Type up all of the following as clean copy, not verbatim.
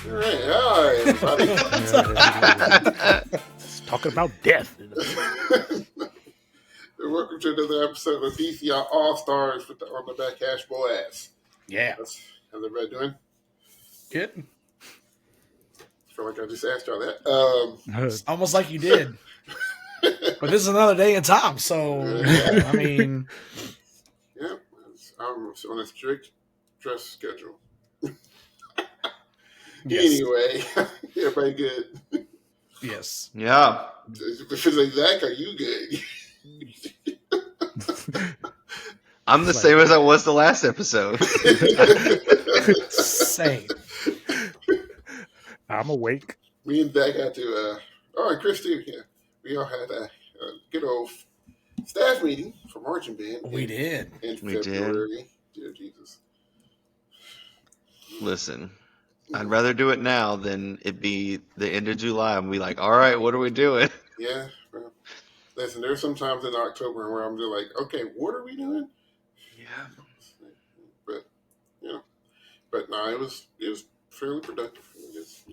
All right, everybody. Talking about death. Welcome to another episode of DCI All Stars with the on the back cash boy ass. Yeah. How's everybody doing? Good. I feel like I just asked y'all that. It's almost like you did. But this is another day and time, so Yeah. I mean, Yeah, I'm on a strict dress schedule. yes. Anyway, everybody good? Yes. Yeah. If it's like Zach, are you good? I'm the same as I was the last episode. Same. I'm awake. Me and Zach had to, and Chris too, yeah. We all had a good old staff meeting for marching band. We did. In We did. February. Dear Jesus. Listen, I'd rather do it now than it be the end of July and be like, all right, what are we doing? Yeah. Well, listen, there's some times in October where I'm just like, okay, what are we doing? Yeah. But, but no, it was fairly productive.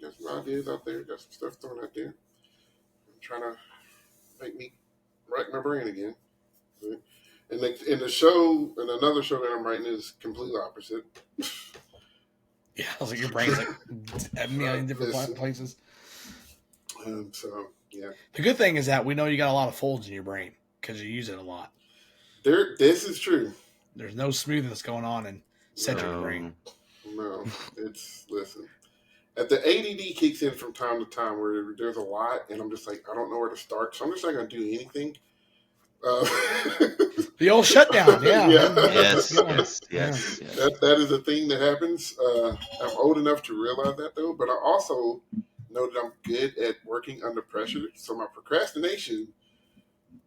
Got some ideas out there, got some stuff thrown out there. I'm trying to make me rack my brain again. And the show, and another show that I'm writing is completely opposite. Yeah, I was like, your brain's like a million different places. So, yeah. The good thing is that we know you got a lot of folds in your brain because you use it a lot. This is true. There's no smoothness going on in central brain. No, listen. The ADD kicks in from time to time where there's a lot, and I'm just like, I don't know where to start, so I'm just not going to do anything. The old shutdown, yeah. Yes. That is a thing that happens. I'm old enough to realize that, though, but I also know that I'm good at working under pressure, so my procrastination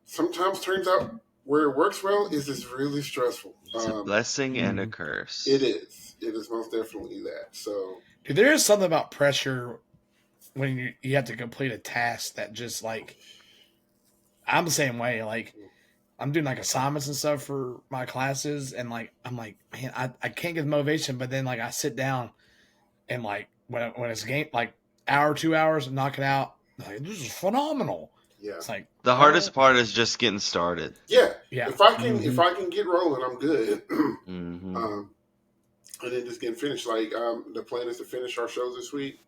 sometimes turns out where it works well is it's really stressful. It's a blessing and a curse. It is. It is most definitely that. So, dude, there is something about pressure when you have to complete a task that just like I'm the same way. Like I'm doing like assignments and stuff for my classes, and like I'm like, man, I can't get the motivation, but then like I sit down and like when it's a game like hour, 2 hours and knock it out, like this is phenomenal. Yeah. It's like the hardest part is just getting started. Yeah. Yeah. If I can get rolling, I'm good. Mm-hmm. And then just getting finished. Like the plan is to finish our shows this week.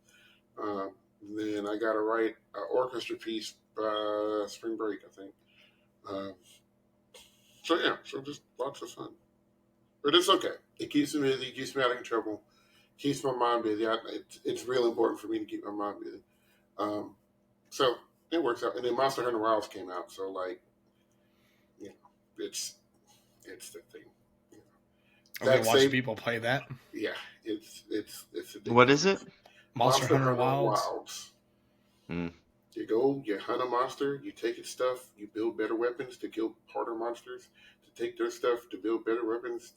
Then I got to write an orchestra piece by spring break, I think. So just lots of fun. But it's okay. It keeps me busy. Keeps me out of trouble. Keeps my mind busy. It's real important for me to keep my mind busy. So it works out. And then Monster Hunter Wilds came out. So like, it's the thing. Okay, watch people play that. Yeah, it's what is it? Monster Hunter Wilds. You go, you hunt a monster, you take its stuff, you build better weapons to kill harder monsters, to take their stuff to build better weapons.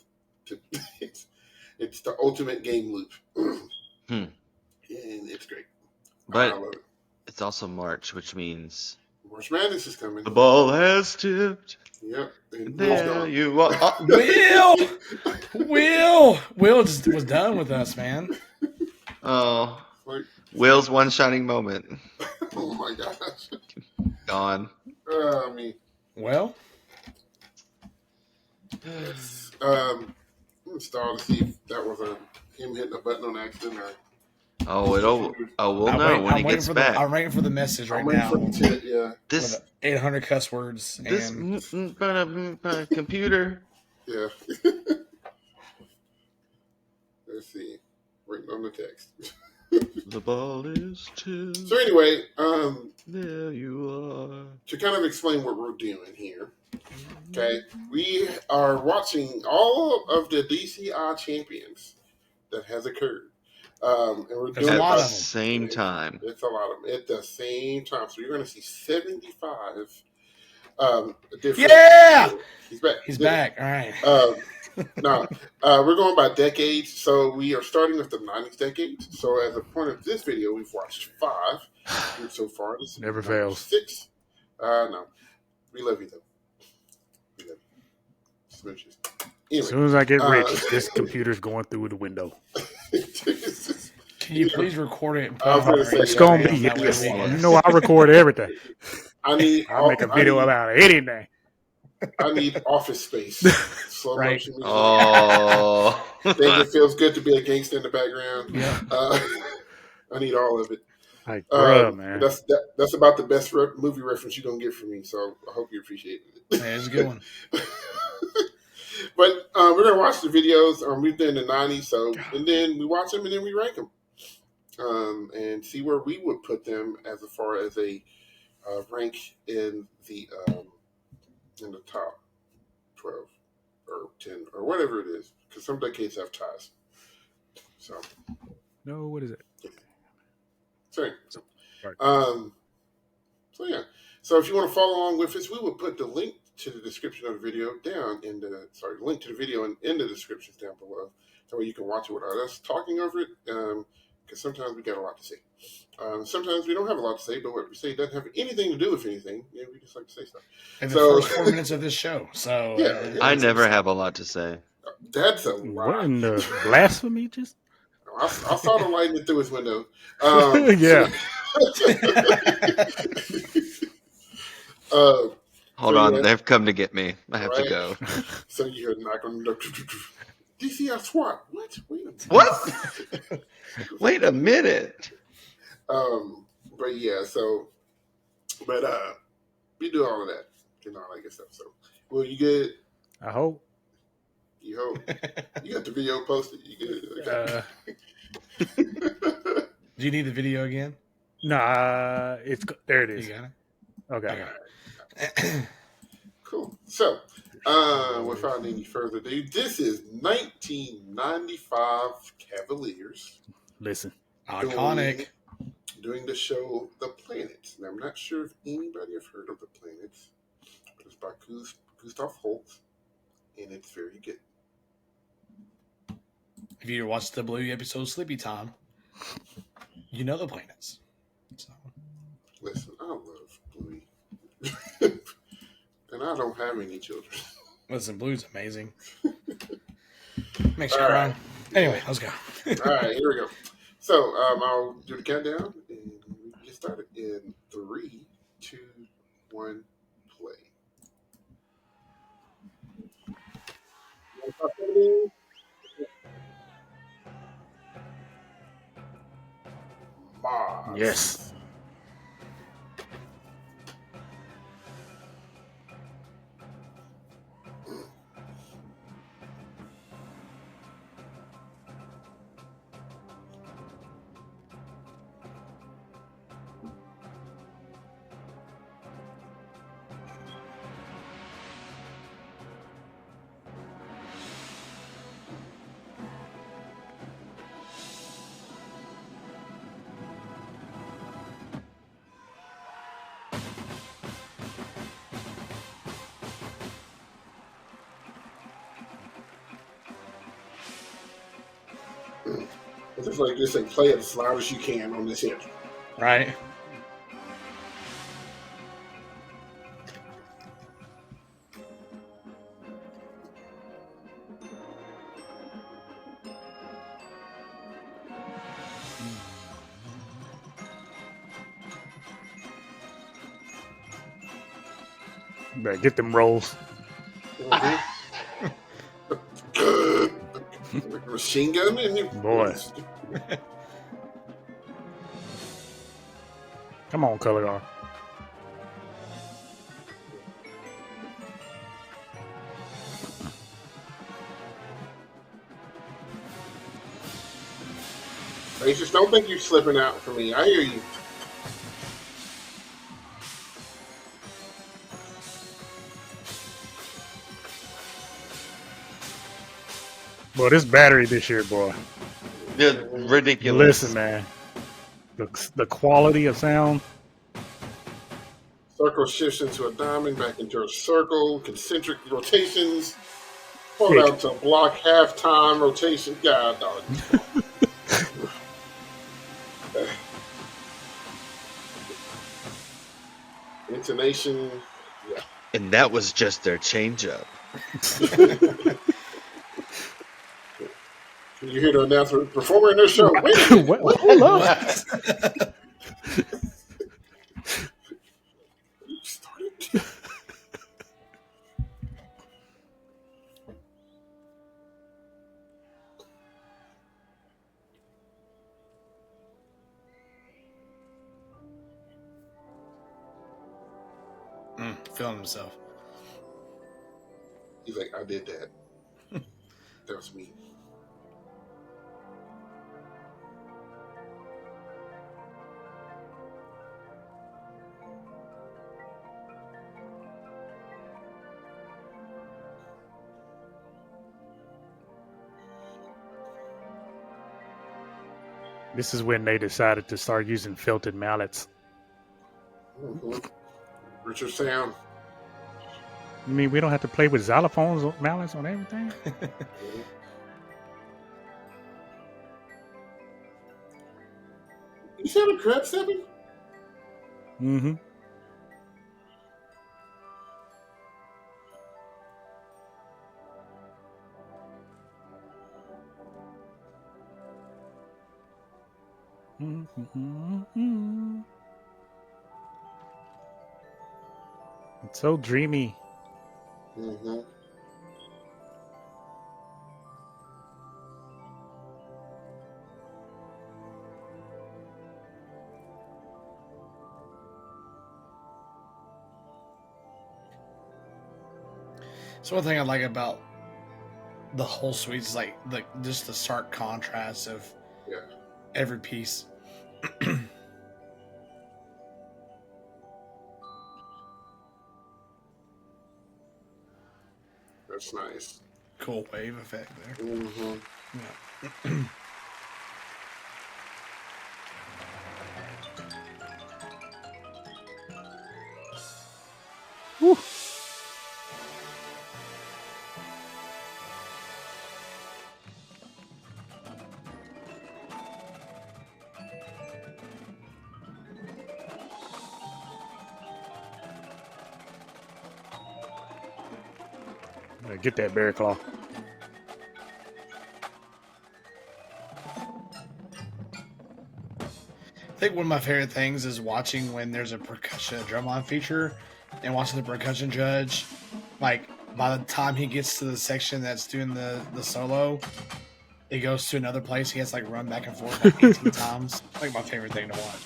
It's the ultimate game loop. And it's great. But it's also March, which means March Madness is coming. The ball has tipped. Yep. There you are. Will just was done with us, man. Oh. Will's one shining moment. Oh my gosh. Gone. Well. I'm gonna start to see if that was him hitting a button on accident or. We'll know when he gets back. I'm waiting for the message right now. Yeah. This 800 cuss words. This computer. Yeah. Let's see. Waiting on the text. The ball is tipped. So anyway, there you are. To kind of explain what we're doing here, okay, we are watching all of the DCI champions that has occurred. And we're doing at the same time. It's a lot of them at the same time. So you're going to see 75 different. Yeah! He's back. He's back. All right. We're going by decades. So we are starting with the 90s decades. So as a point of this video, we've watched 5 so far. This never fails. 6. No. We love you, though. We love you. Smooches. Anyway, as soon as I get rich, this computer's going through the window. Can you please record it and put I it was on gonna our say, It's gonna Instagram? be That way yes. we Yes. You know I record everything. I need. I make a video about anything. I need Office Space slow Right. motion music. Oh. Think it feels good to be a gangster in the background. Yeah. I need all of it. Like, bruh, man. That's about the best movie reference you're gonna get from me. So I hope you appreciate it. Hey, it's a good one. But we're gonna watch the videos. We've done the '90s, so and then we watch them and then we rank them, and see where we would put them as far as a rank in the top 12 or 10 or whatever it is, because some decades have ties. So, No, what is it? sorry. Right. So yeah. So if you want to follow along with us, we will put the link to the description of the video down in the link to the video in the descriptions down below, so you can watch it without us talking over it. Because sometimes we got a lot to say. Sometimes we don't have a lot to say, but what we say doesn't have anything to do with anything. Yeah, we just like to say stuff. And the first 4 minutes of this show. So Yeah. I never have a lot to say. That's a lie. What in the blasphemy? Just I saw the lightning through his window. yeah. Hold So, on, yeah. they've come to get me. I have to Right. go. So you heard knock on the door. DCI SWAT. What? Wait a minute. What? Wait a minute. But yeah, so, but we do all of that and all that good stuff. So, well, you good? I hope. You hope you got the video posted. You good? Okay. Do you need the video again? Nah, it's there. It You is. got it? Okay. Okay. Cool. So, without any further ado, this is 1995 Cavaliers Listen. Iconic. doing the show The Planets. Now, I'm not sure if anybody have heard of The Planets, but it's by Gustav Holst, and it's very good. If you watched the Bluey episode Sleepy Time, you know the planets. So. Listen, I love Bluey. And I don't have any children. Listen, Blue's amazing. Makes you All cry. right. Anyway, let's go. All right, here we go. So I'll do the countdown and we get started in 3, 2, 1, play. Mars. Yes. It's just like this, and play it as loud as you can on this hit. Right? Better get them rolls. Machine gun in you. Boy. Come on, color guard. I just don't think you're slipping out for me. I hear you. Boy, this battery this year, boy. Yeah, ridiculous. Listen, man. The quality of sound. Circle shifts into a diamond, back into a circle, concentric rotations, pull Yeah. out to block halftime rotation. God, dog. Intonation, yeah. And that was just their changeup. You hear the announcer performer in this show. Wait a minute. What? What? Hold up. What? You started? Feeling himself. He's like, I did that. That was me. This is when they decided to start using felted mallets. Mm-hmm. Richard Sound. You mean we don't have to play with xylophones or mallets on everything? Mm-hmm. You said a crab stepping? Mm-hmm. Mm-hmm. It's so dreamy. Mm-hmm. So one thing I like about the whole suite is like just the stark contrast of Yeah. every piece. That's nice. Cool wave effect there. Mm-hmm. Yeah. Woo. Get that bear claw. I think one of my favorite things is watching when there's a percussion drumline feature and watching the percussion judge. Like, by the time he gets to the section that's doing the solo, it goes to another place. He has to like run back and forth like 18 times. Like my favorite thing to watch.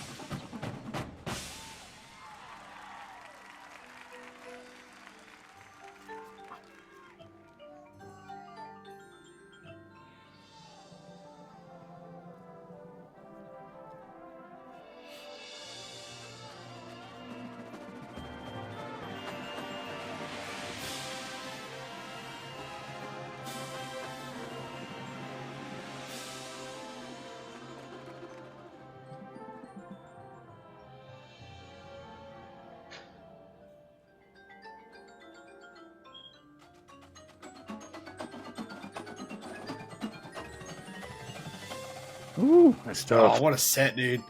Ooh, that's tough. Oh, what a set, dude.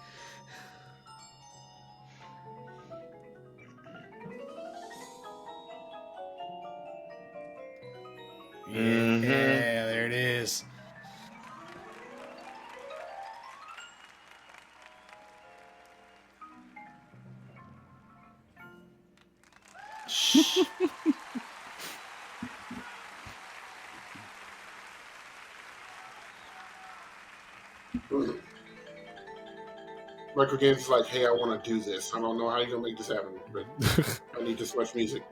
Yeah, Mhm. there it is. Shh. Mm-hmm. Michael Gaines is like, hey, I want to do this. I don't know how you're going to make this happen, but I need this much music.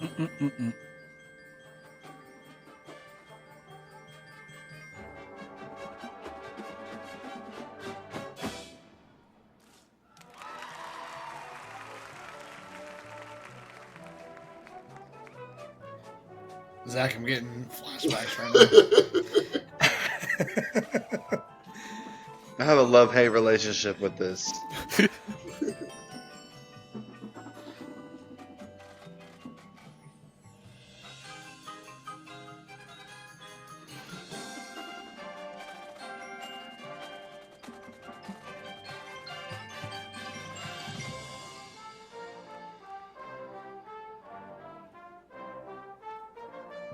Mm-mm-mm-mm. Zach, I'm getting flashbacks right now. I have a love-hate relationship with this.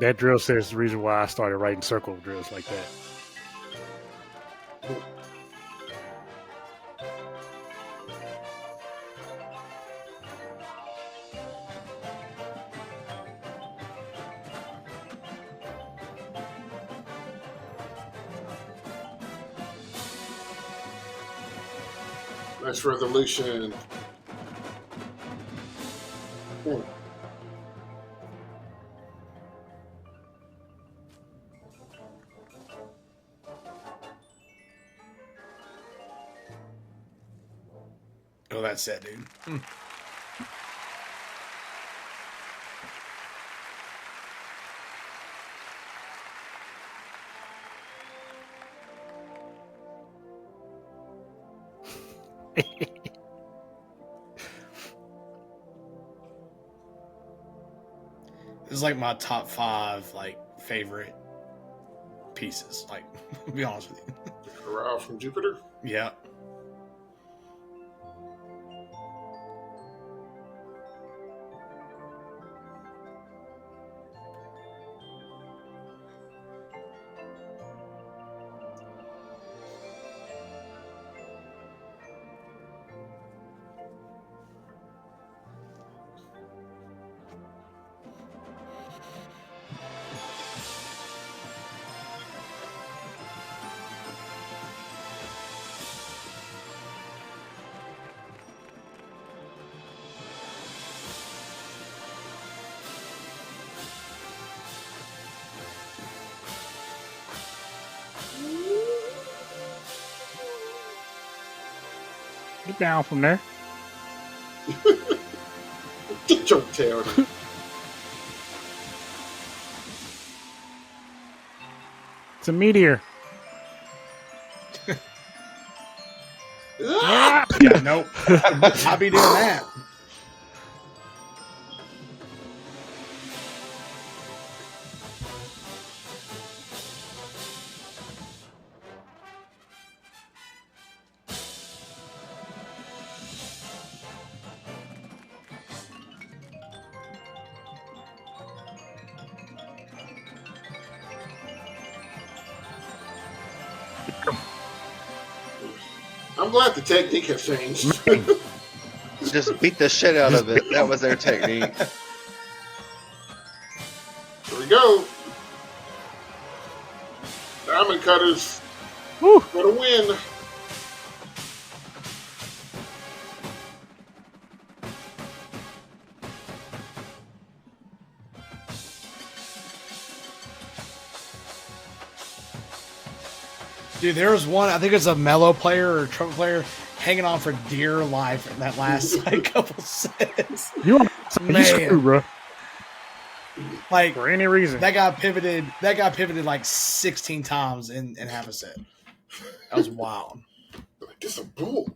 That drill set is the reason why I started writing circle drills like that. Nice resolution. Oh, that's it, dude. This is like my top 5 like favorite pieces. Like, to be honest with you. The corral from Jupiter. Yeah. Get down from there. Get your tail. It's a meteor. Ah! Yeah, nope. I'll be doing that. I'm glad the technique has changed. Just beat the shit out of it. That was their technique. Here we go. Diamond cutters Woo. for the win. Dude, there was one, I think it's a mellow player or trumpet player hanging on for dear life in that last like, couple sets. You Man. screw, bro. Like, For any reason. that got pivoted like 16 times in half a set. That was wild. Like, this is a bull.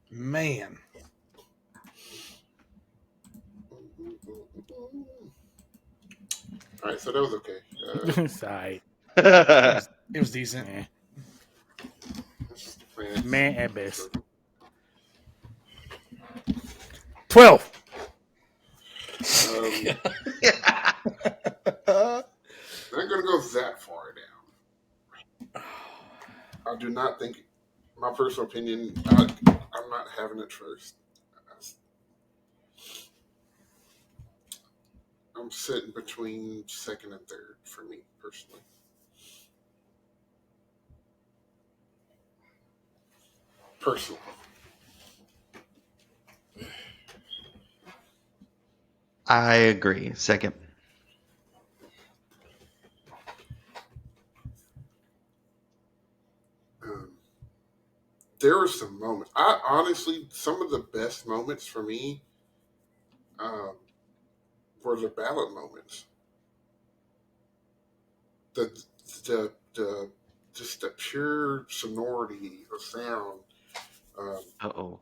Man. All right, so that was okay. It's all right. It was decent. Man at best. 12. Not gonna go that far down. I do not think, my personal opinion, I'm not having it first. I'm sitting between second and third for me personally. Personal. I agree. Second. There were some moments. I honestly, some of the best moments for me were the ballad moments. The just the pure sonority of sound. Uh-oh.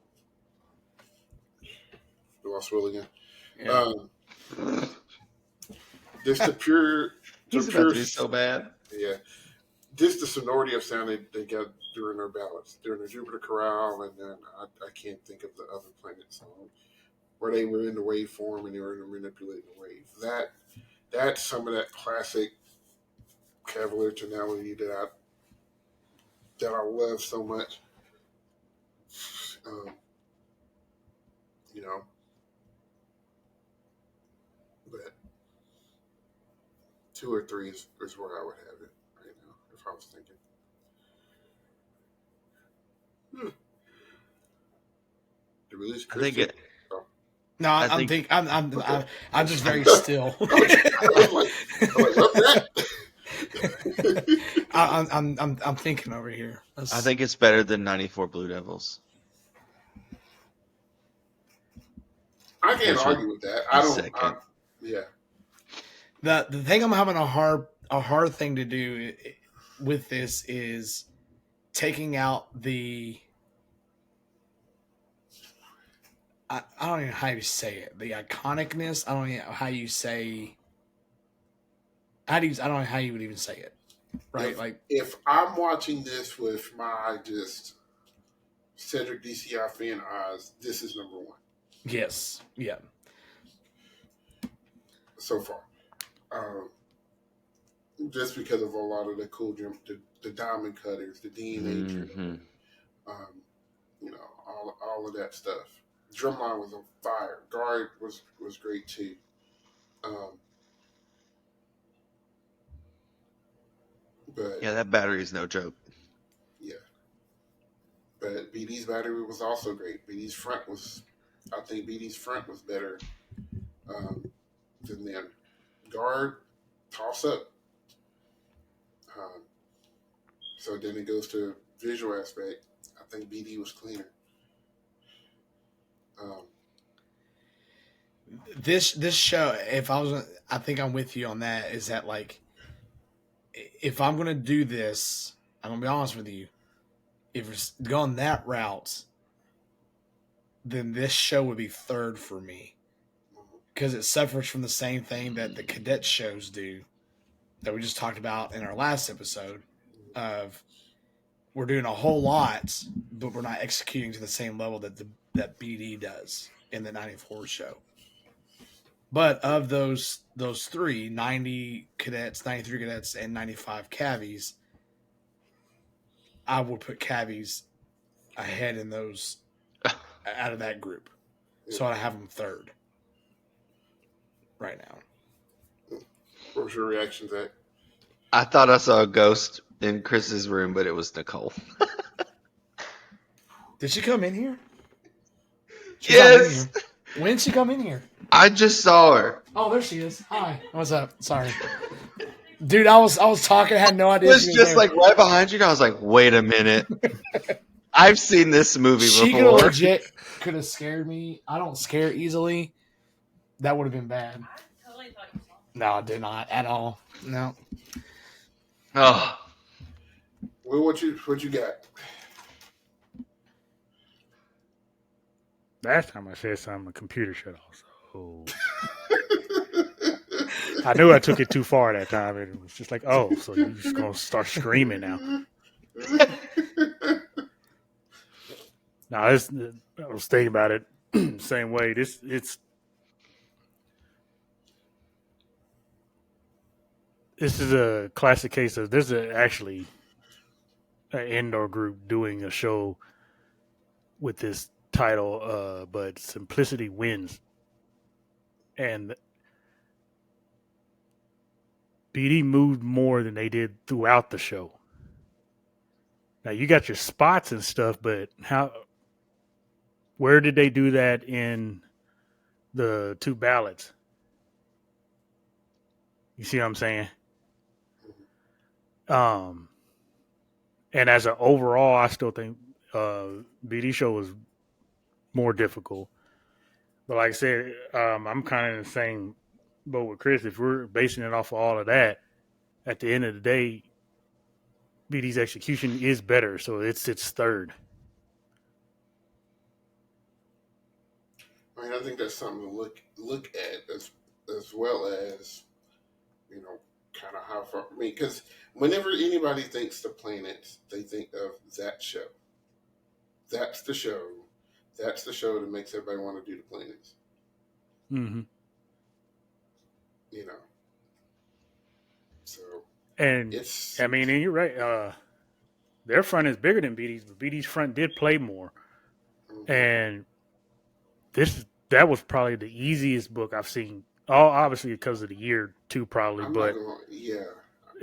We lost Will again. Yeah. Just the pure. He's about to do so bad. Yeah. Just the sonority of sound they got during their ballads, during the Jupiter Chorale, and then I can't think of the other Planet song where they were in the waveform and they were manipulating the wave. That adds some of that classic Cavalier tonality that I love so much. Um, you know, but 2 or 3 is where I would have it right now if I was thinking. The release I think Christian. it. Oh, No, I I'm think think okay. I'm just very still. I was like, what's that? I'm thinking over here. I think it's better than '94 Blue Devils. I can't Which would argue with that. be second. Yeah. the thing I'm having a hard thing to do with this is taking out the I don't even know how you say it, the iconicness. I don't even know how you say I don't know how you would even say it, right? If I'm watching this with my just Cedric DCI fan eyes, this is number 1 yes, yeah. so far. Just because of a lot of the cool the diamond cutters, the DNA trim, all of that stuff. Drumline was on fire. Guard was great too. But Yeah, that battery is no joke. yeah, but BD's battery was also great. I think BD's front was better than them. Guard, toss up. So then it goes to visual aspect. I think BD was cleaner. This show, I think I'm with you on that. Is that if I'm gonna do this, I'm gonna be honest with you. If it's gone that route, then this show would be third for me because it suffers from the same thing that the cadet shows do that we just talked about in our last episode. Of we're doing a whole lot, but we're not executing to the same level that BD does in the '94 show. But of those 3, 90 cadets, 93 cadets, and 95 cavies, I would put cavies ahead in those out of that group. So I have them third right now. What was your reaction, Zach? I thought I saw a ghost in Chris's room, but it was Nicole. Did she come in here? She's Yes. not in here. When did she come in here? I just saw her. Oh, there she is. Hi. What's up? Sorry. Dude, I was talking, I had no idea. It was she was just there. like right behind you, and I was like, wait a minute. I've seen this movie She before. could have scared me. I don't scare easily. That would have been bad. I totally thought you saw me. No, I did not at all. No. Oh, Well, what you got? Last time I said something, the computer shut off. So I knew I took it too far that time. It was just like, oh, so you're just gonna start screaming now. Now, I was thinking about it same way. This is a classic case of this is actually an indoor group doing a show with this title, but simplicity wins. And BD moved more than they did throughout the show. Now you got your spots and stuff, but where did they do that in the 2 ballads? You see what I'm saying? And as an overall, I still think BD show was more difficult. But like I said, I'm kind of in the same boat with Chris. If we're basing it off of all of that, at the end of the day, BD's execution is better, so it's third. I mean, I think that's something to look at as well as kind of how far. I mean, because whenever anybody thinks the planets, they think of that show. That's the show. That's the show that makes everybody want to do the planets. Mm-hmm. So And it's I mean, and you're right. Their front is bigger than BD's, but BD's front did play more. And that was probably the easiest book I've seen. All obviously because of the year too, probably, I'm not but gonna. Yeah,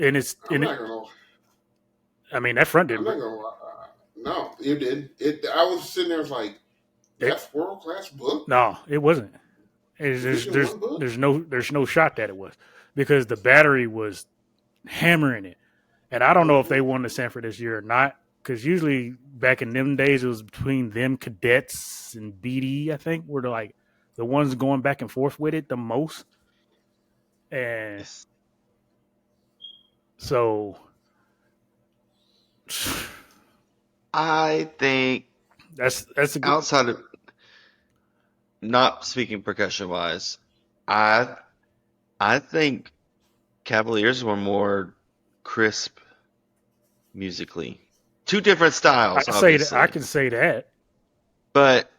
and it's I'm and it, not gonna. I mean that front I'm did not gonna. No, it did. It. I was sitting there, like, it, that's world class book. no, it wasn't. Division One book. There's no shot that it was because the battery was hammering it, and I don't know if they won the Sanford this year or not. Because usually back in them days, it was between them cadets and BD. I think were the ones going back and forth with it the most, and Yes. so I think that's a good. outside of not speaking percussion wise, I I think Cavaliers were more crisp musically. Two different styles, I obviously, can say that but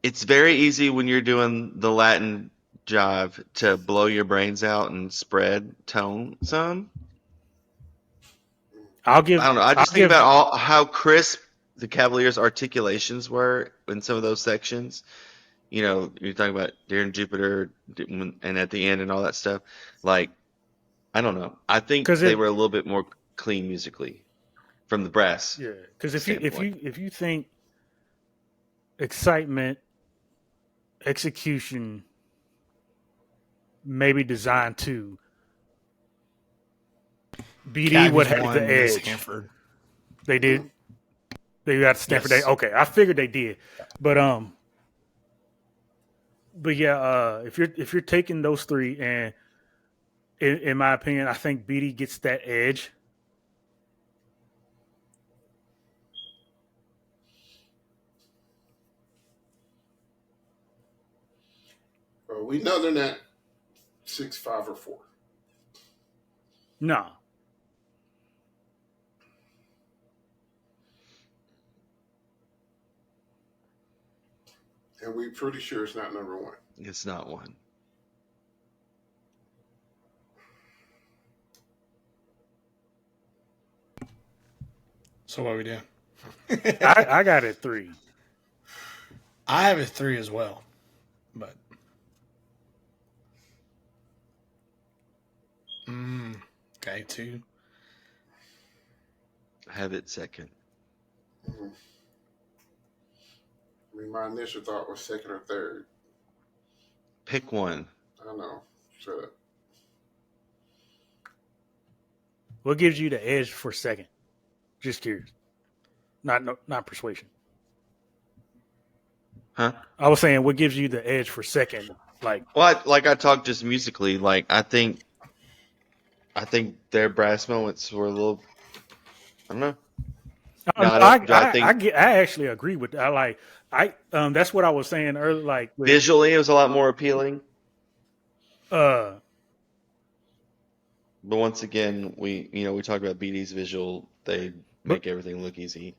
it's very easy when you're doing the Latin jive to blow your brains out and spread tone some. I don't know. I I'll just think give about all how crisp the Cavaliers' articulations were in some of those sections. You know, you're talking about Darren Jupiter and at the end and all that stuff. Like, I don't know. I think because they it were a little bit more clean musically from the brass yeah because standpoint. if you think excitement execution maybe design too BD would Cavies have the won the edge. Sanford. They did. They got Stanford. Yes. Okay, I figured they did, but yeah, if you're taking those three, and in my opinion, I think BD gets that edge. We know they're not 6'5" or 4. No, And we're pretty sure it's not number 1. It's not one. So what we do? I got it 3. I have it 3 as well, but okay, 2. I have it second. Mm-hmm. I mean, my initial thought was second or third. Pick one. I don't know. Shut up. What gives you the edge for second? Just curious. Not persuasion. Huh? I was saying, what gives you the edge for second? Like, Well, like I talked just musically, like I think their brass moments were a little. I don't know. No, I think I actually agree with that. That's what I was saying earlier. Like, visually it was a lot more appealing. uh, But once again, we talk about BD's visual. They but make everything look easy.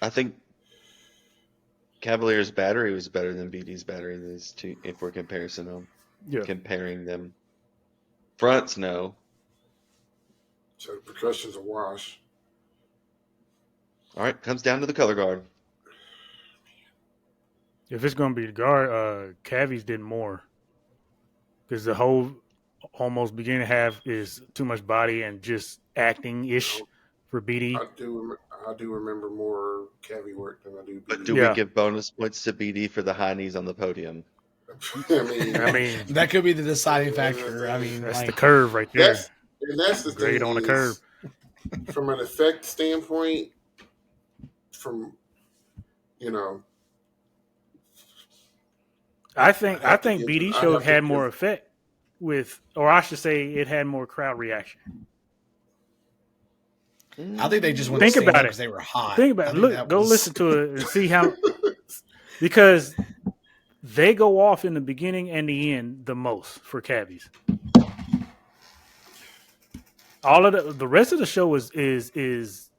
I think Cavaliers' battery was better than BD's battery. These two, if we're yeah, comparing them. Fronts, no. So the percussion's a wash. All right, comes down to the color guard. if it's gonna be the guard, Cavies did more because the whole almost beginning half is too much body and just acting ish for BD. I do remember more cavi work than I do But BD do we work. Yeah, give bonus points to BD for the high knees on the podium? I mean, I mean That could be the deciding factor. I mean, that's the like, curve right there. that's the Grade thing on the curve. is, from an effect standpoint, from you know, I think I have to BD I show have to had more give. effect with, or I should say, it had more crowd reaction. I think they just went Think to stand about up it. because they were hot. Think about I it. think Look, that go was listen to it and see how because they go off in the beginning and the end the most for Cavies. All of the rest of the show is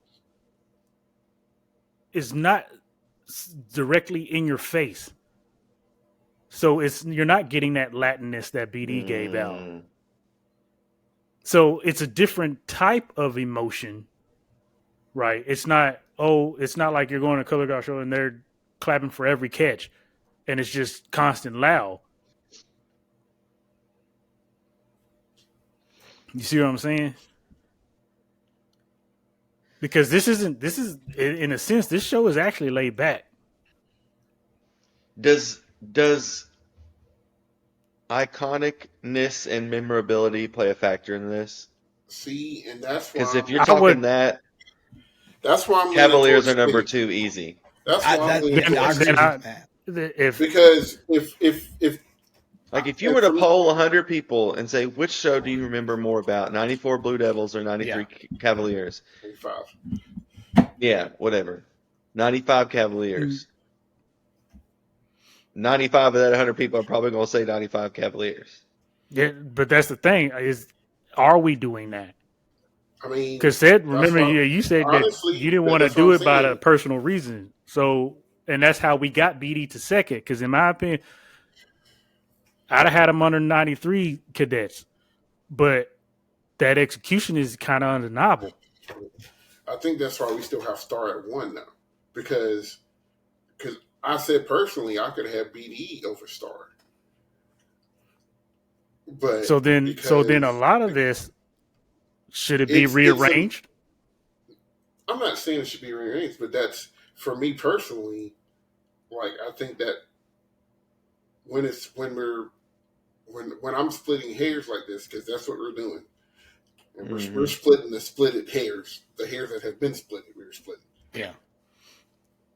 not directly in your face. So you're not getting that Latinness that BD gave out. Mm. So it's a different type of emotion, right? It's not like you're going to a color guard show and they're clapping for every catch and it's just constant loud. You see what I'm saying? Because this is in a sense, this show is actually laid back. Does iconicness and memorability play a factor in this? See, and that's Because why if you're I talking would- that, that's why I'm leaning Cavaliers towards are number Speed. 2 easy. That's why I'm leaning I towards agree Speed. with that. Because if Like if you were to poll 100 people and say which show do you remember more about, 94 Blue Devils or 93 Cavaliers? 5. Yeah, whatever. 95 Cavaliers. 95 of that 100 people are probably going to say 95 Cavaliers. Yeah, but that's the thing is, are we doing that? I mean, because remember, you said honestly, that you didn't want to that's do what it I'm by saying. a personal reason. So, and that's how we got BD to second. Because in my opinion, I'd have had him under 93 cadets, but that execution is kind of undeniable. I think that's why we still have Star at 1 now, because I said personally I could have BD over Star. But so then a lot of this, should it be rearranged? I'm not saying it should be rearranged, but that's, for me personally, like, I think that when I'm splitting hairs like this, because that's what we're doing, and we're splitting the splitted hairs, the hairs that have been split, we're splitting. Yeah.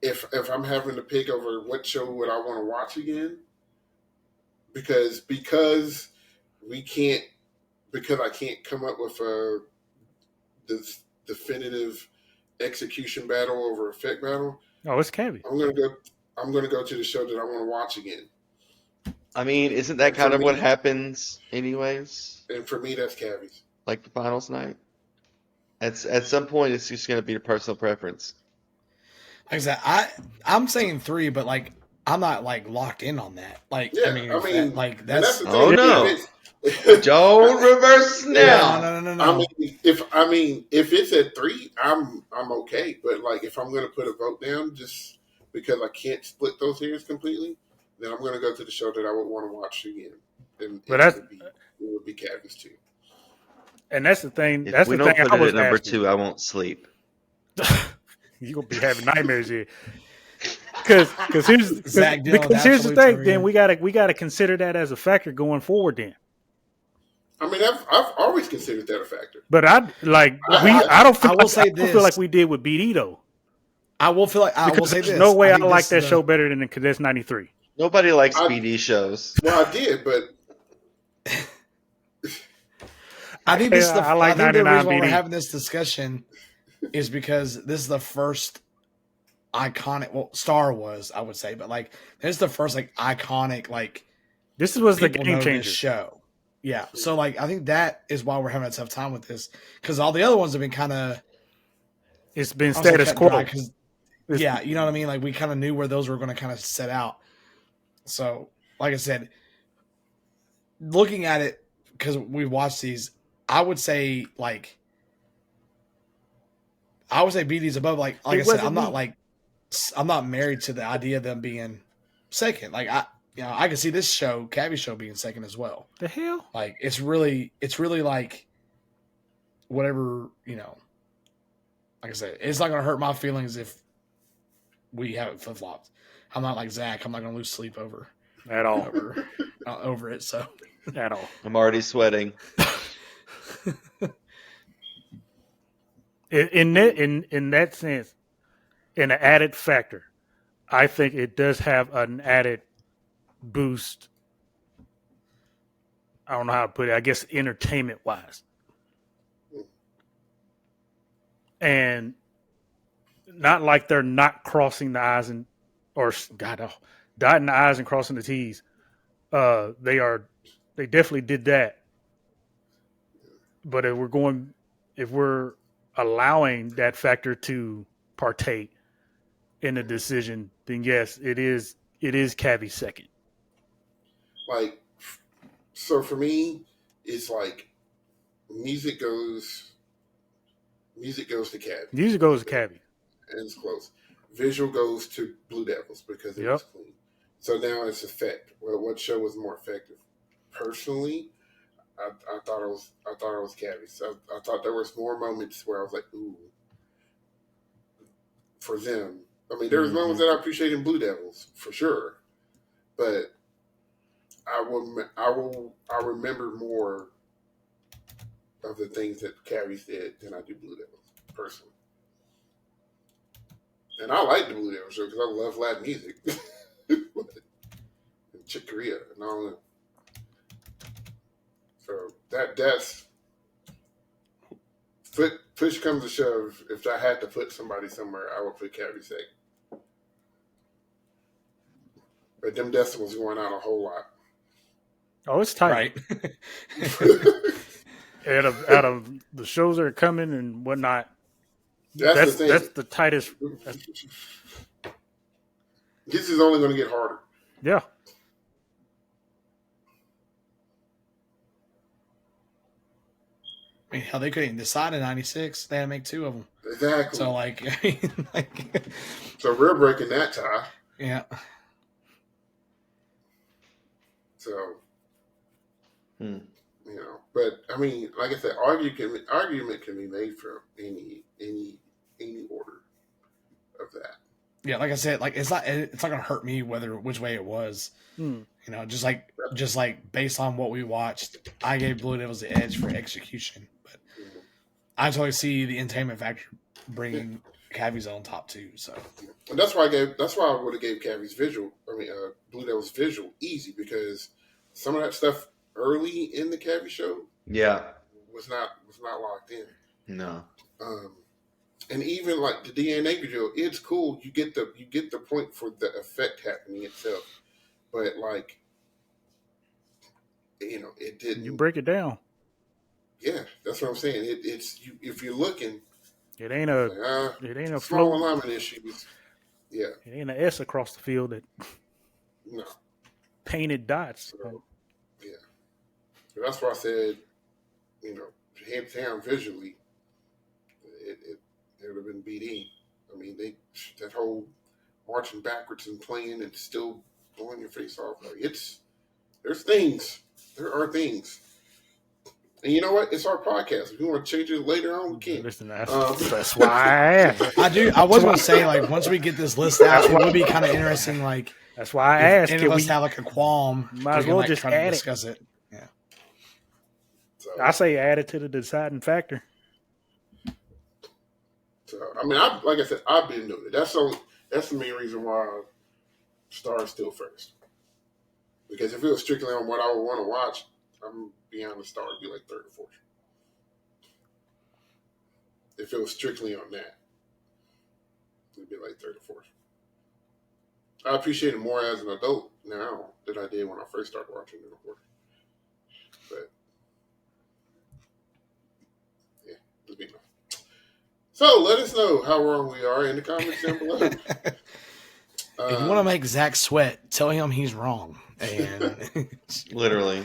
If I'm having to pick over what show would I want to watch again, because I can't come up with this definitive execution battle over effect battle. Oh, it's Cavi. I'm gonna go to the show that I want to watch again. I mean, isn't that kind of what happens anyways? And for me, that's Cavi's. Like the finals night? At some point, it's just going to be a personal preference. Like I said, I'm saying 3, but like I'm not like locked in on that. Like Yeah, that's the thing. Oh no! Don't reverse now. No. I mean, if it's at 3, I'm okay. But like, if I'm going to put a vote down, just because I can't split those hairs completely, then I'm going to go to the show that I would want to watch again. And it would be Cavi's too. And that's the thing. If That's we the don't thing. put I it was at number asking. 2, I won't sleep. You're gonna be having nightmares here. Because here's the thing. Then we gotta consider that as a factor going forward. Then. I mean, I've always considered that a factor. But I don't feel like we did with BD though. I will say this. There's no way I like that show better than the Cadets 93. Nobody likes BD shows. Well, I did, but I think this is the reason why BD. we're having this discussion is because this is the first iconic. Well, Star was, I would say, but like this is the first like iconic like. This was the game changer show. Yeah, so like I think that is why we're having a tough time with this because all the other ones have been kind of. It's been status quo. Yeah, you know what I mean. Like we kind of knew where those were going to kind of set out. So, like I said, looking at it because we watched these, I would say BD's above. Like I said, I'm not married to the idea of them being second. Like I can see this show, Cavi show, being second as well. The hell? Like it's really like whatever, you know. Like I said, it's not going to hurt my feelings if we have it flip flopped. I'm not like Zach. I'm not going to lose sleep over it. So at all, I'm already sweating. In that sense, in an added factor, I think it does have an added boost. I don't know how to put it. I guess entertainment wise. And not like they're not crossing the I's dotting the I's and crossing the T's. They definitely did that. But if we're allowing that factor to partake in the decision, then yes, it is Cavi's second. like, so for me, it's like music goes to Cavs. Music goes to Cabby. And it's close. Visual goes to Blue Devils because it was clean. So now it's effect. Well, what show was more effective? Personally, I thought it was Cavs. I thought there was more moments where I was like, ooh, for them. I mean, there was moments that I appreciated in Blue Devils for sure, but I remember more of the things that Cavs did than I do Blue Devils personally. And I like the Blue Devils show because I love Latin music. And Chick Corea and all that. So that's push comes to shove. If I had to put somebody somewhere, I would put Cavs second. But them decimals going out a whole lot. Oh, it's tight. Right. out of the shows that are coming and whatnot, That's the thing. That's the tightest. This is only going to get harder. Yeah. I mean, hell, they couldn't even decide in '96. They had to make two of them. Exactly. So, so we're breaking that tie. Yeah. So, but I mean, like I said, argument can be made from any order of that. Yeah, like I said, like it's not gonna hurt me which way it was. Just like based on what we watched, I gave Blue Devils the edge for execution, but I totally see the entertainment factor bringing Cavs on top too. So, and that's why I would have gave Cavs Blue Devils visual easy because some of that stuff early in the Cavs show, was not locked in. No. And even like the DNA video, it's cool. You get the point for the effect happening itself, but like, it didn't. You break it down. Yeah, that's what I'm saying. If you're looking, it ain't a small alignment issues. Yeah, it ain't an S across the field that no painted dots. So, yeah, so that's why I said, hands down visually, it would have been BD. I mean, that whole marching backwards and playing and still blowing your face off. Like there are things. And you know what? It's our podcast. If you want to change it later on, we can. Listen, that's why I asked. I was going to say, like, once we get this list out, it would be kind of interesting. Like, that's why I asked. Any of us have like a qualm. Might as well just try to discuss it. Yeah. So, I say add it to the deciding factor. So I mean, like I said, I've been doing it. That's the main reason why Star is still first. Because if it was strictly on what I would want to watch, I'm beyond the Star would be like third or fourth. If it was strictly on that, it'd be like third or fourth. I appreciate it more as an adult now than I did when I first started watching it before. But yeah, it'll be enough. So let us know how wrong we are in the comments down below. If you want to make Zach sweat, tell him he's wrong. And literally.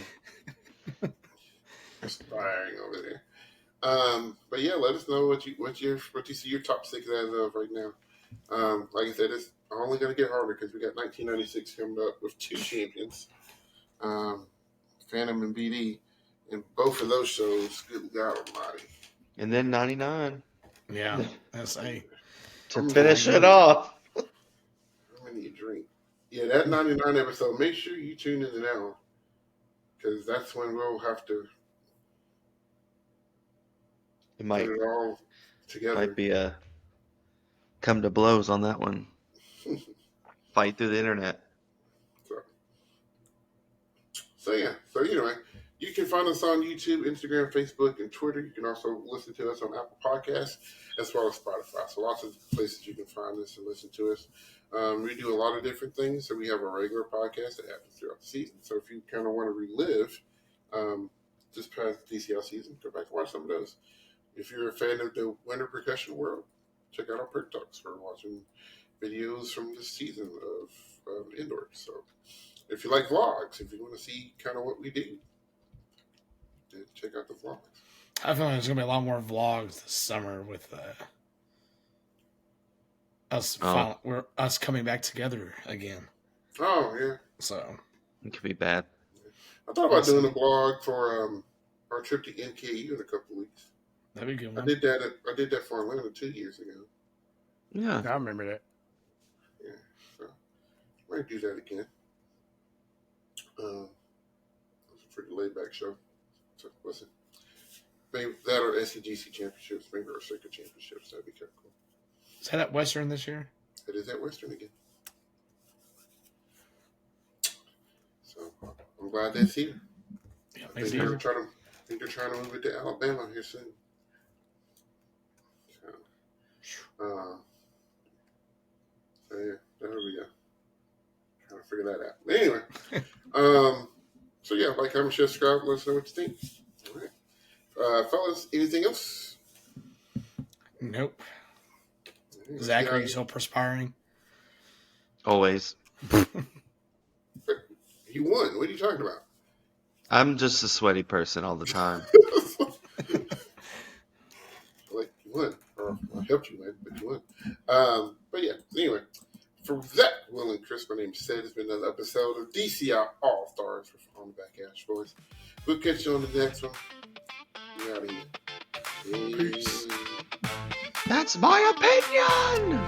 Inspiring over there. But yeah, let us know what you see your top six as of right now. Like I said, it's only going to get harder because we got 1996 coming up with two champions, Phantom and BD, and both of those shows. Good God Almighty! And then 99. Yeah, that's to finish it off. I need a drink. Yeah, that 99 episode. Make sure you tune in now because that's when we'll have to. It might put it all together. Might be a come to blows on that one. Fight through the internet. So yeah. So anyway, you can find us on YouTube, Instagram, Facebook, and Twitter. You can also listen to us on Apple Podcasts as well as Spotify. So lots of places you can find us and listen to us. We do a lot of different things. So we have a regular podcast that happens throughout the season. So if you kind of want to relive this past DCL season, go back and watch some of those. If you're a fan of the winter percussion world, check out our Perk Talks. We're watching videos from this season of indoors. So if you like vlogs, if you want to see kind of what we do, then check out the vlogs. I feel like there's gonna be a lot more vlogs this summer with us coming back together again. Oh yeah. So It could be bad. I thought about doing a blog for our trip to NKU in a couple of weeks. that'd be a good I one. I did that for Atlanta 2 years ago. Yeah. I remember that. Yeah, so I might do that again. It was a pretty laid back show. So listen, maybe that or SCGC championships, maybe our second championships. That'd be kind of cool. Is that at Western this year? It is at Western again. So I'm glad that's here. Yeah, I think they're trying to move it to Alabama here soon. So yeah, there we go. Trying to figure that out. But anyway, so yeah, like, comment, share, subscribe. Let us know what you think. All right, fellas, anything else? Nope. Right, Zach, are you still perspiring? Always. You won. What are you talking about? I'm just a sweaty person all the time. Like, you won, or I helped you win, but you won. But yeah, anyway, for Zach, Will, and Chris, my name is Sid. It's been another episode of DCI All Stars on the Back Ash Boys. We'll catch you on the next one. We out of here. Peace. That's my opinion!